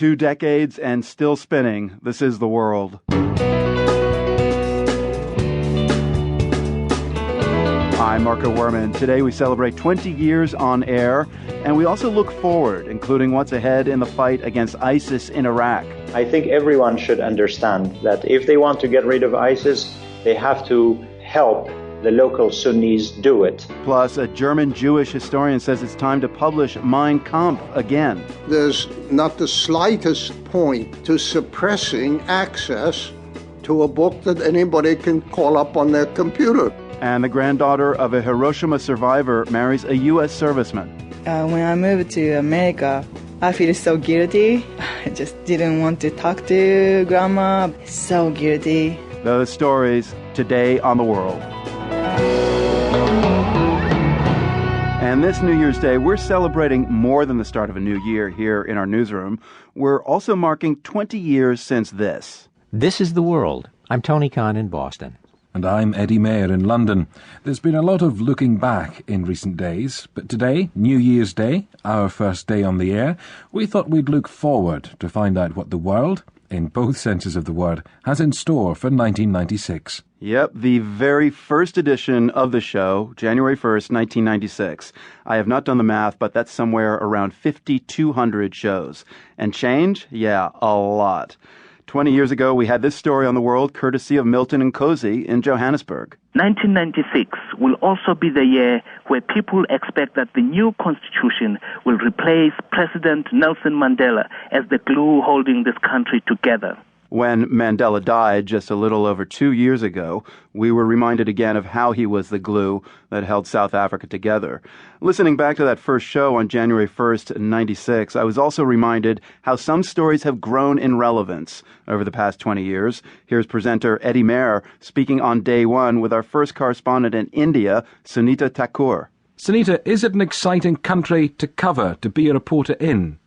2 decades and still spinning. This is The World. I'm Marco Werman. Today we celebrate 20 years on air, and we also look forward, including what's ahead in the fight against ISIS in Iraq. I think everyone should understand that if they want to get rid of ISIS, they have to help the local Sunnis do it. Plus, a German Jewish historian says it's time to publish Mein Kampf again. There's not the slightest point to suppressing access to a book that anybody can call up on their computer. And the granddaughter of a Hiroshima survivor marries a U.S. serviceman. When I moved to America, I feel so guilty. I just didn't want to talk to Grandma. So guilty. Those stories today on The World. And this New Year's Day, we're celebrating more than the start of a new year here in our newsroom. We're also marking 20 years since this. This is The World. I'm Tony Khan in Boston. And I'm Eddie Mayer in London. There's been a lot of looking back in recent days, but today, New Year's Day, our first day on the air, we thought we'd look forward to find out what the world, in both senses of the word, has in store for 1996. Yep, the very first edition of the show, January 1st, 1996. I have not done the math, but that's somewhere around 5,200 shows. And change? Yeah, a lot. 20 years ago, we had this story on The World, courtesy of Milton and Cozy in Johannesburg. 1996 will also be the year where people expect that the new constitution will replace President Nelson Mandela as the glue holding this country together. When Mandela died just a little over 2 years ago, we were reminded again of how he was the glue that held South Africa together. Listening back to that first show on January 1st, 96, I was also reminded how some stories have grown in relevance over the past 20 years. Here's presenter Eddie Mayer speaking on day one with our first correspondent in India, Sunita Thakur. Sunita, is it an exciting country to cover, to be a reporter in?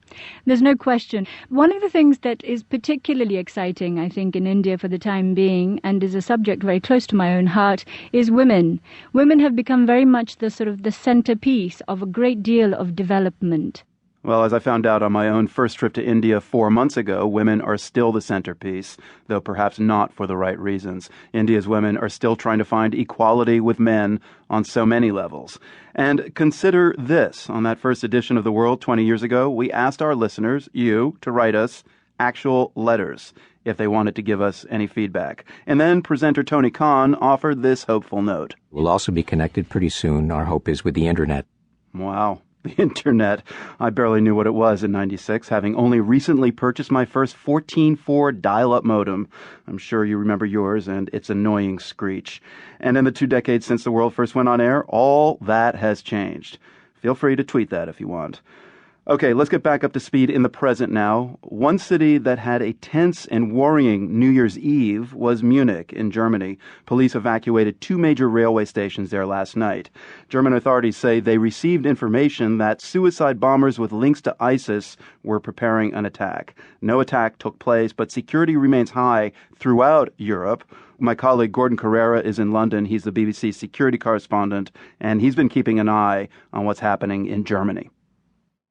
There's no question. One of the things that is particularly exciting, I think, in India for the time being, and is a subject very close to my own heart, is women. Women have become very much the centerpiece of a great deal of development. Well, as I found out on my own first trip to India 4 months ago, women are still the centerpiece, though perhaps not for the right reasons. India's women are still trying to find equality with men on so many levels. And consider this. On that first edition of The World 20 years ago, we asked our listeners, you, to write us actual letters if they wanted to give us any feedback. And then presenter Tony Khan offered this hopeful note. We'll also be connected pretty soon, our hope is, with the Internet. Wow. The Internet. I barely knew what it was in 96, having only recently purchased my first 14.4 dial-up modem. I'm sure you remember yours and its annoying screech. And in the 2 decades since The World first went on air, all that has changed. Feel free to tweet that if you want. Okay, let's get back up to speed in the present now. One city that had a tense and worrying New Year's Eve was Munich in Germany. Police evacuated 2 major railway stations there last night. German authorities say they received information that suicide bombers with links to ISIS were preparing an attack. No attack took place, but security remains high throughout Europe. My colleague Gordon Carrera is in London. He's the BBC security correspondent, and he's been keeping an eye on what's happening in Germany.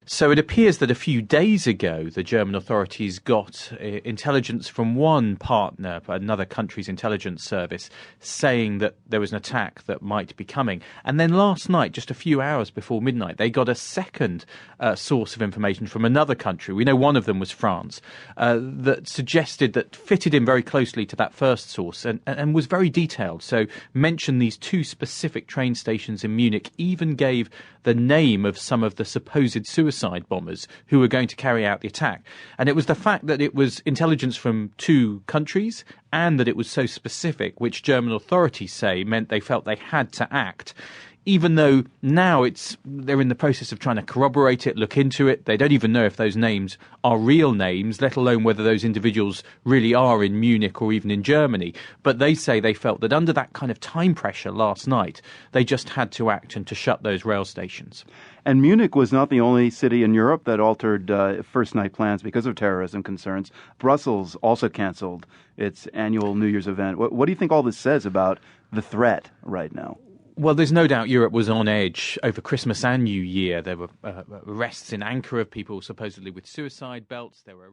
So it appears that a few days ago, the German authorities got intelligence from one partner, another country's intelligence service, saying that there was an attack that might be coming. And then last night, just a few hours before midnight, they got a second source of information from another country. We know one of them was France, that suggested that fitted in very closely to that first source and was very detailed. So mentioned these 2 specific train stations in Munich, even gave the name of some of the supposed suicide bombers who were going to carry out the attack. And it was the fact that it was intelligence from 2 countries and that it was so specific, which German authorities say meant they felt they had to act. Even though now they're in the process of trying to corroborate it, look into it. They don't even know if those names are real names, let alone whether those individuals really are in Munich or even in Germany. But they say they felt that under that kind of time pressure last night, they just had to act and to shut those rail stations. And Munich was not the only city in Europe that altered first night plans because of terrorism concerns. Brussels also canceled its annual New Year's event. What do you think all this says about the threat right now? Well, there's no doubt Europe was on edge over Christmas and New Year. There were arrests in Ankara of people supposedly with suicide belts. There were